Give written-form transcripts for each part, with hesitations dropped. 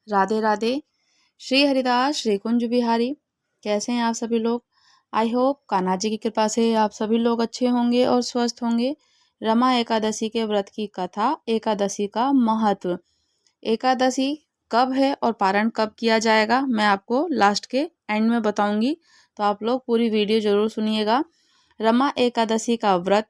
राधे राधे। श्री हरिदास श्री कुंज बिहारी। कैसे हैं आप सभी लोग? आई होप कान्हा जी की कृपा से आप सभी लोग अच्छे होंगे और स्वस्थ होंगे। रमा एकादशी के व्रत की कथा, एकादशी का महत्व। एकादशी कब है और पारण कब किया जाएगा, मैं आपको लास्ट के एंड में बताऊंगी, तो आप लोग पूरी वीडियो जरूर सुनिएगा। रमा एकादशी का व्रत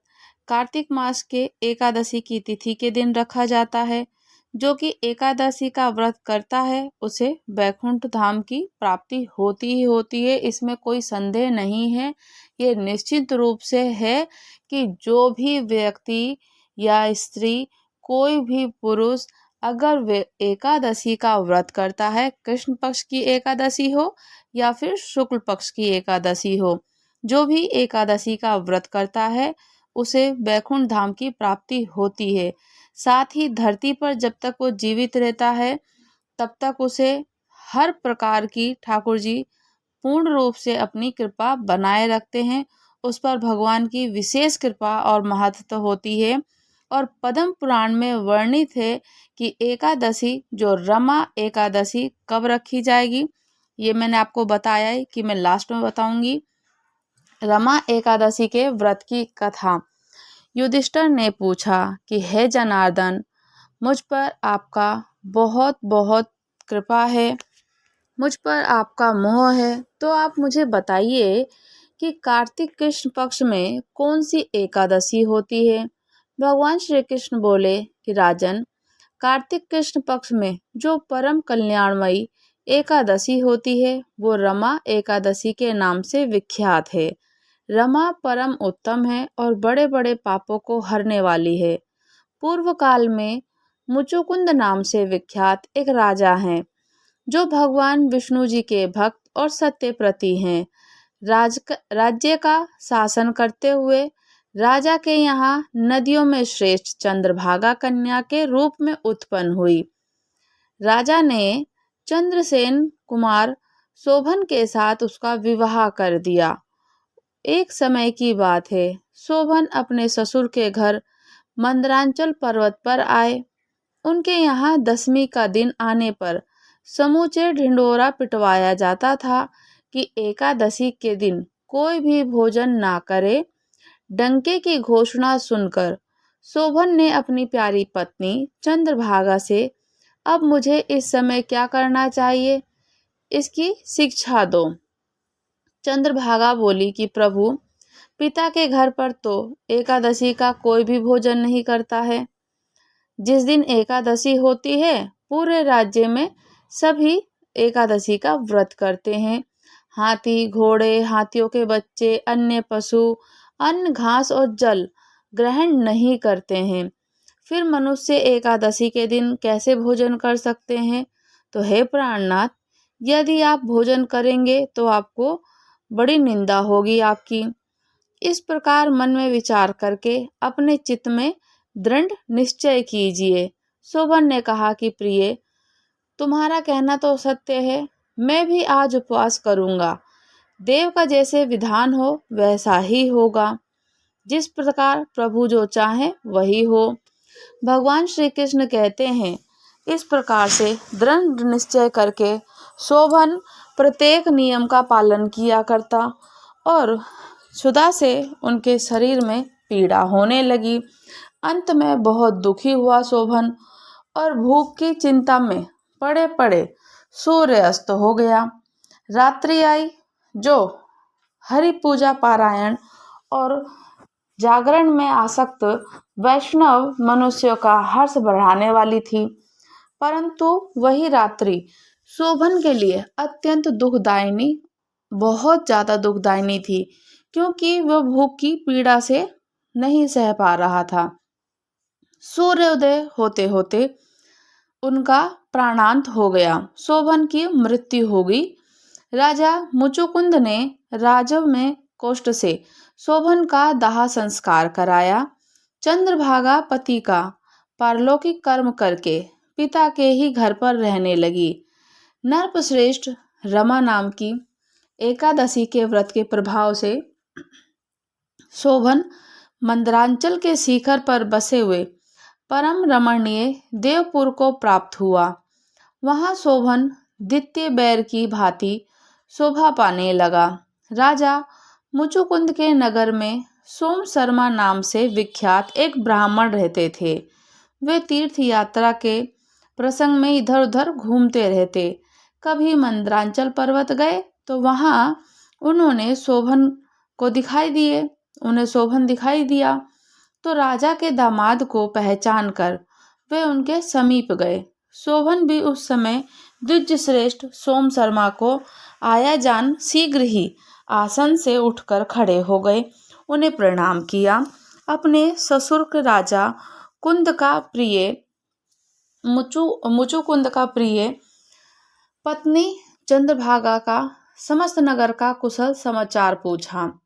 कार्तिक मास के एकादशी की तिथि के दिन रखा जाता है। जो कि एकादशी का व्रत करता है उसे वैकुंठ धाम की प्राप्ति होती ही होती है, इसमें कोई संदेह नहीं है। ये निश्चित रूप से है कि जो भी व्यक्ति या स्त्री, कोई भी पुरुष अगर वे एकादशी का व्रत करता है, कृष्ण पक्ष की एकादशी हो या फिर शुक्ल पक्ष की एकादशी हो, जो भी एकादशी का व्रत करता है उसे वैकुंठ धाम की प्राप्ति होती है। साथ ही धरती पर जब तक वो जीवित रहता है तब तक उसे हर प्रकार की ठाकुर जी पूर्ण रूप से अपनी कृपा बनाए रखते हैं। उस पर भगवान की विशेष कृपा और महत्व होती है। और पद्म पुराण में वर्णित है कि एकादशी जो रमा एकादशी कब रखी जाएगी, ये मैंने आपको बताया है कि मैं लास्ट में बताऊंगी। रमा एकादशी के व्रत की कथा। युधिष्ठिर ने पूछा कि हे जनार्दन, मुझ पर आपका बहुत बहुत कृपा है, मुझ पर आपका मोह है, तो आप मुझे बताइए कि कार्तिक कृष्ण पक्ष में कौन सी एकादशी होती है। भगवान श्री कृष्ण बोले कि राजन, कार्तिक कृष्ण पक्ष में जो परम कल्याणमयी एकादशी होती है वो रमा एकादशी के नाम से विख्यात है। रमा परम उत्तम है और बड़े बड़े पापों को हरने वाली है। पूर्व काल में मुचुकुंद नाम से विख्यात एक राजा हैं, जो भगवान विष्णु जी के भक्त और सत्यप्रति हैं। राज्य का शासन करते हुए राजा के यहाँ नदियों में श्रेष्ठ चंद्रभागा कन्या के रूप में उत्पन्न हुई। राजा ने चंद्रसेन कुमार शोभन के साथ उसका विवाह कर दिया। एक समय की बात है, शोभन अपने ससुर के घर मंदरांचल पर्वत पर आए। उनके यहाँ दशमी का दिन आने पर समूचे ढिंडोरा पिटवाया जाता था कि एकादशी के दिन कोई भी भोजन ना करे। डंके की घोषणा सुनकर शोभन ने अपनी प्यारी पत्नी चंद्रभागा से, अब मुझे इस समय क्या करना चाहिए, इसकी शिक्षा दो। चंद्रभागा बोली कि प्रभु, पिता के घर पर तो एकादशी का कोई भी भोजन नहीं करता है। जिस दिन एकादशी होती है पूरे राज्य में सभी एकादशी का व्रत करते हैं। हाथी, घोड़े, हाथियों के बच्चे, अन्य पशु अन्न, घास और जल ग्रहण नहीं करते हैं। फिर मनुष्य एकादशी के दिन कैसे भोजन कर सकते हैं? तो हे प्राणनाथ, यदि आप भोजन करेंगे तो आपको बड़ी निंदा होगी आपकी। इस प्रकार मन में विचार करके अपने चित्त में दृढ़ निश्चय कीजिए। शोभन ने कहा कि प्रिय, तुम्हारा कहना तो सत्य है, मैं भी आज उपवास करूंगा। देव का जैसे विधान हो वैसा ही होगा। जिस प्रकार प्रभु जो चाहे वही हो। भगवान श्री कृष्ण कहते हैं, इस प्रकार से दृढ़ निश्चय करके शोभन प्रत्येक नियम का पालन किया करता और क्षुधा से उनके शरीर में पीड़ा होने लगी। अंत में बहुत दुखी हुआ शोभन और भूख की चिंता में पड़े पड़े सूर्य अस्त हो गया। रात्रि आई जो हरि पूजा, पारायण और जागरण में आसक्त वैष्णव मनुष्यों का हर्ष बढ़ाने वाली थी। परंतु वही रात्रि शोभन के लिए अत्यंत दुखदायिनी, बहुत ज्यादा दुखदायिनी थी, क्योंकि वह भूख की पीड़ा से नहीं सह पा रहा था। सूर्योदय होते होते उनका प्राणांत हो गया, शोभन की मृत्यु हो गई। राजा मुचुकुंद ने राजव में कोष्ठ से शोभन का दाह संस्कार कराया। चंद्रभागा पति का पारलौकिक कर्म करके पिता के ही घर पर रहने लगी। नरपश्रेष्ठ रमा नाम की एकादशी के व्रत के प्रभाव से शोभन मंदरांचल के शिखर पर बसे हुए परम रमणीय देवपुर को प्राप्त हुआ। वहां शोभन द्वितीय बैर की भांति शोभा पाने लगा। राजा मुचुकुंद के नगर में सोम शर्मा नाम से विख्यात एक ब्राह्मण रहते थे। वे तीर्थ यात्रा के प्रसंग में इधर उधर घूमते रहते। कभी मंदरांचल पर्वत गए तो वहां उन्हें शोभन दिखाई दिया तो राजा के दामाद को पहचान कर वे उनके समीप गए। शोभन भी उस समय द्विज श्रेष्ठ सोम शर्मा को आया जान शीघ्र ही आसन से उठकर खड़े हो गए, उन्हें प्रणाम किया। अपने ससुर राजा कुंद का प्रिय मुचुकुंद का प्रिय पत्नी चंद्रभागा का समस्त नगर का कुशल समाचार पूछा।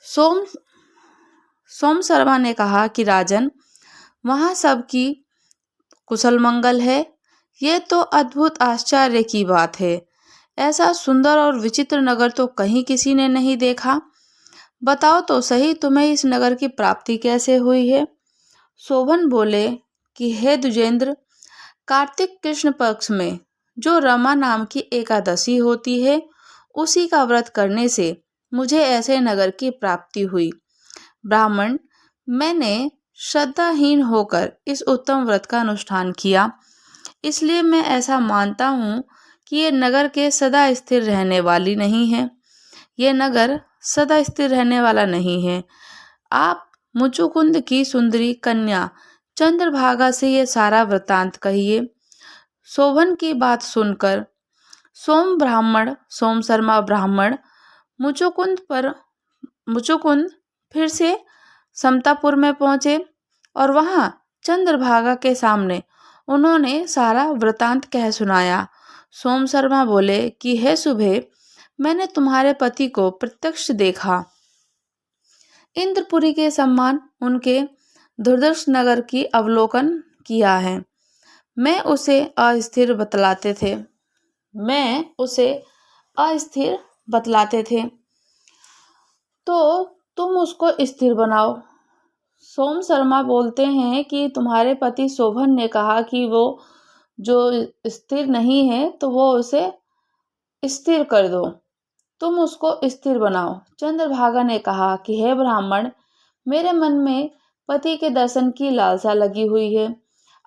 सोम शर्मा ने कहा कि राजन, वहां सबकी कुशल मंगल है। ये तो अद्भुत आश्चर्य की बात है। ऐसा सुंदर और विचित्र नगर तो कहीं किसी ने नहीं देखा। बताओ तो सही, तुम्हें इस नगर की प्राप्ति कैसे हुई है? शोभन बोले कि हे द्विजेंद्र, कार्तिक कृष्ण पक्ष में जो रमा नाम की एकादशी होती है, उसी का व्रत करने से मुझे ऐसे नगर की प्राप्ति हुई। ब्राह्मण, मैंने श्रद्धाहीन होकर इस उत्तम व्रत का अनुष्ठान किया, इसलिए मैं ऐसा मानता हूँ कि ये नगर के सदा स्थिर रहने वाली नहीं है। ये नगर सदा स्थिर रहने वाला नहीं है। आप मुचुकुंद की सुंदरी कन्या चंद्रभागा से ये सारा वृतांत कहिए। शोभन की बात सुनकर सोम शर्मा ब्राह्मण मुचुकुंद फिर से समतापुर में पहुंचे और वहां चंद्रभागा के सामने उन्होंने सारा वृतांत कह सुनाया। सोम शर्मा बोले कि हे सुबह, मैंने तुम्हारे पति को प्रत्यक्ष देखा। इंद्रपुरी के सम्मान उनके दुर्दर्श नगर की अवलोकन किया है। मैं उसे अस्थिर बतलाते थे तो तुम उसको स्थिर बनाओ। सोम शर्मा बोलते हैं कि तुम्हारे पति शोभन ने कहा कि वो जो स्थिर नहीं है तो वो उसे स्थिर कर दो, तुम उसको स्थिर बनाओ। चंद्रभागा ने कहा कि हे ब्राह्मण, मेरे मन में पति के दर्शन की लालसा लगी हुई है।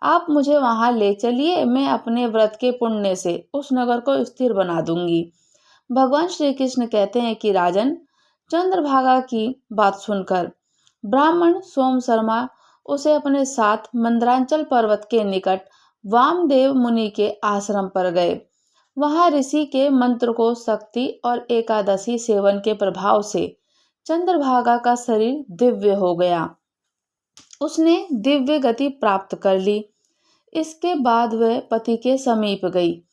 आप मुझे वहां ले चलिए, मैं अपने व्रत के पुण्य से उस नगर को स्थिर बना दूंगी। भगवान श्री कृष्ण कहते हैं कि राजन, चंद्रभागा की बात सुनकर ब्राह्मण सोम शर्मा उसे अपने साथ मंदरांचल पर्वत के निकट वामदेव मुनि के आश्रम पर गए। वहां ऋषि के मंत्र को शक्ति और एकादशी सेवन के प्रभाव से चंद्रभागा का शरीर दिव्य हो गया। उसने दिव्य गति प्राप्त कर ली। इसके बाद वह पति के समीप गई।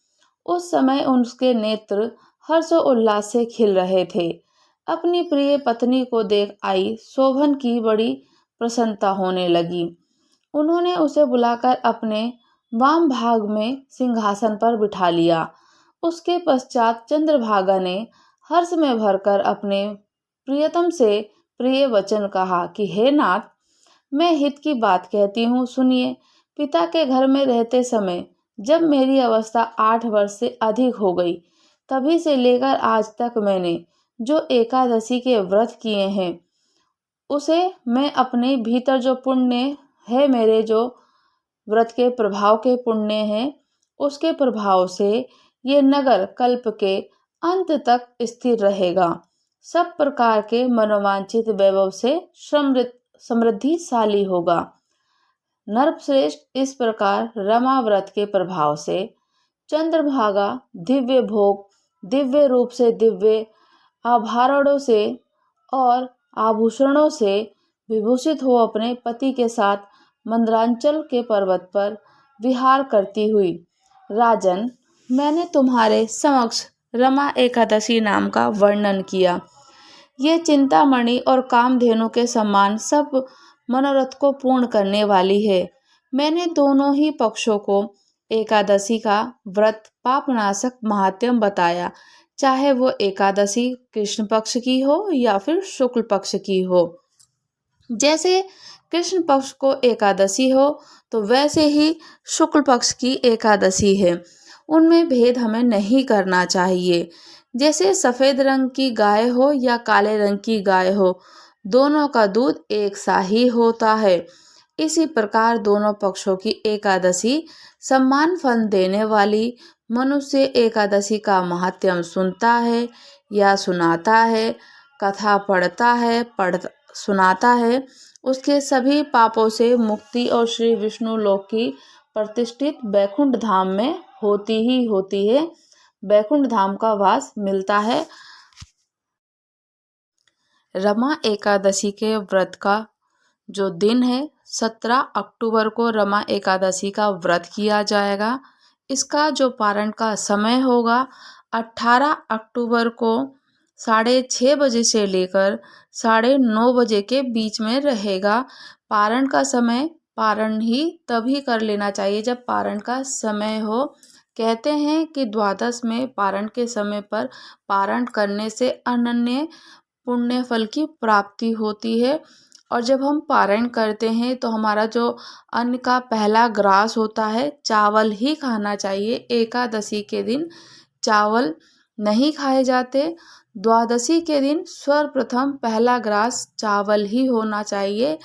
उस समय उसके नेत्र हर्षोल्लास से खिल रहे थे। अपनी प्रिय पत्नी को देख आई शोभन की बड़ी प्रसन्नता होने लगी। उन्होंने उसे बुलाकर अपने वाम भाग में सिंहासन पर बिठा लिया। उसके पश्चात चंद्रभागा ने हर्ष में भरकर अपने प्रियतम से प्रिय वचन कहा कि हे नाथ, मैं हित की बात कहती हूँ, सुनिए। पिता के घर में रहते समय जब मेरी अवस्था 8 वर्ष से अधिक हो गई, तभी से लेकर आज तक मैंने जो एकादशी के व्रत किए हैं, उसे मैं अपने भीतर जो पुण्य है, मेरे जो व्रत के प्रभाव के पुण्य हैं, उसके प्रभाव से ये नगर कल्प के अंत तक स्थिर रहेगा। सब प्रकार के मनोवांछित वैभव से समृद्धिशाली होगा। नरश्रेष्ठ, इस प्रकार रमा व्रत के प्रभाव से चंद्रभागा दिव्य भोग, दिव्य रूप से, दिव्य आभरणों से और आभूषणों से विभूषित हो अपने पति के साथ मंदरांचल के पर्वत पर विहार करती हुई। राजन, मैंने तुम्हारे समक्ष रमा एकादशी नाम का वर्णन किया। ये चिंतामणि और कामधेनु के समान सब मनोरथ को पूर्ण करने वाली है। मैंने दोनों ही पक्षों को एकादशी का व्रत पापनाशक महात्म्य बताया, चाहे वो एकादशी कृष्ण पक्ष की हो या फिर शुक्ल पक्ष की हो। जैसे कृष्ण पक्ष को एकादशी हो तो वैसे ही शुक्ल पक्ष की एकादशी है। उनमें भेद हमें नहीं करना चाहिए। जैसे सफ़ेद रंग की गाय हो या काले रंग की गाय हो, दोनों का दूध एक सा ही होता है। इसी प्रकार दोनों पक्षों की एकादशी सम्मान फल देने वाली। मनुष्य एकादशी का महात्म्य सुनता है या सुनाता है, कथा पढ़ता है, सुनाता है, उसके सभी पापों से मुक्ति और श्री विष्णु लोक की प्रतिष्ठित बैकुंठ धाम में होती ही होती है, बैकुंठ धाम का वास मिलता है। रमा एकादशी के व्रत का जो दिन है, 17 अक्टूबर को रमा एकादशी का व्रत किया जाएगा। इसका जो पारण का समय होगा, 18 अक्टूबर को 6:30 बजे से लेकर 9:30 बजे के बीच में रहेगा। पारण का समय, पारण ही तभी कर लेना चाहिए जब पारण का समय हो। कहते हैं कि द्वादश में पारण के समय पर पारण करने से अनन्य पुण्य फल की प्राप्ति होती है। और जब हम पारण करते हैं तो हमारा जो अन्न का पहला ग्रास होता है, चावल ही खाना चाहिए। एकादशी के दिन चावल नहीं खाए जाते। द्वादशी के दिन सर्वप्रथम पहला ग्रास चावल ही होना चाहिए।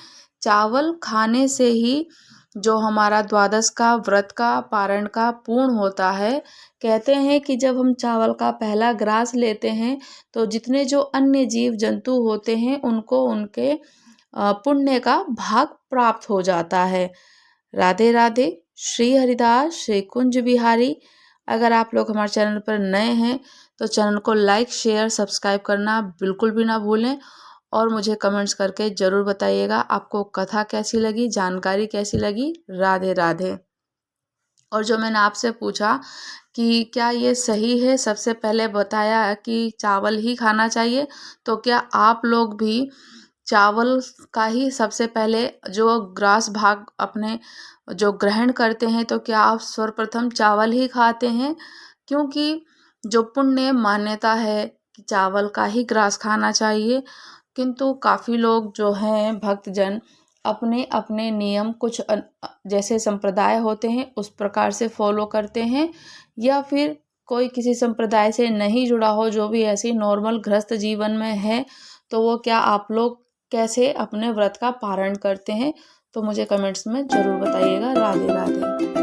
चावल खाने से ही जो हमारा द्वादश का व्रत का पारण का पूर्ण होता है। कहते हैं कि जब हम चावल का पहला ग्रास लेते हैं तो जितने जो अन्य जीव जंतु होते हैं उनको उनके पुण्य का भाग प्राप्त हो जाता है। राधे राधे। श्री हरिदास श्री कुंज बिहारी। अगर आप लोग हमारे चैनल पर नए हैं तो चैनल को लाइक शेयर सब्सक्राइब करना बिल्कुल भी ना भूलें और मुझे कमेंट्स करके ज़रूर बताइएगा आपको कथा कैसी लगी, जानकारी कैसी लगी। राधे राधे। और जो मैंने आपसे पूछा कि क्या ये सही है, सबसे पहले बताया कि चावल ही खाना चाहिए, तो क्या आप लोग भी चावल का ही सबसे पहले जो ग्रास भाग अपने जो ग्रहण करते हैं, तो क्या आप सर्वप्रथम चावल ही खाते हैं? क्योंकि जो पुण्य मान्यता है कि चावल का ही ग्रास खाना चाहिए, किंतु काफ़ी लोग जो हैं भक्तजन अपने अपने नियम कुछ जैसे संप्रदाय होते हैं उस प्रकार से फॉलो करते हैं, या फिर कोई किसी संप्रदाय से नहीं जुड़ा हो, जो भी ऐसी नॉर्मल गृहस्थ जीवन में है, तो वो क्या आप लोग कैसे अपने व्रत का पारण करते हैं, तो मुझे कमेंट्स में ज़रूर बताइएगा। राधे राधे।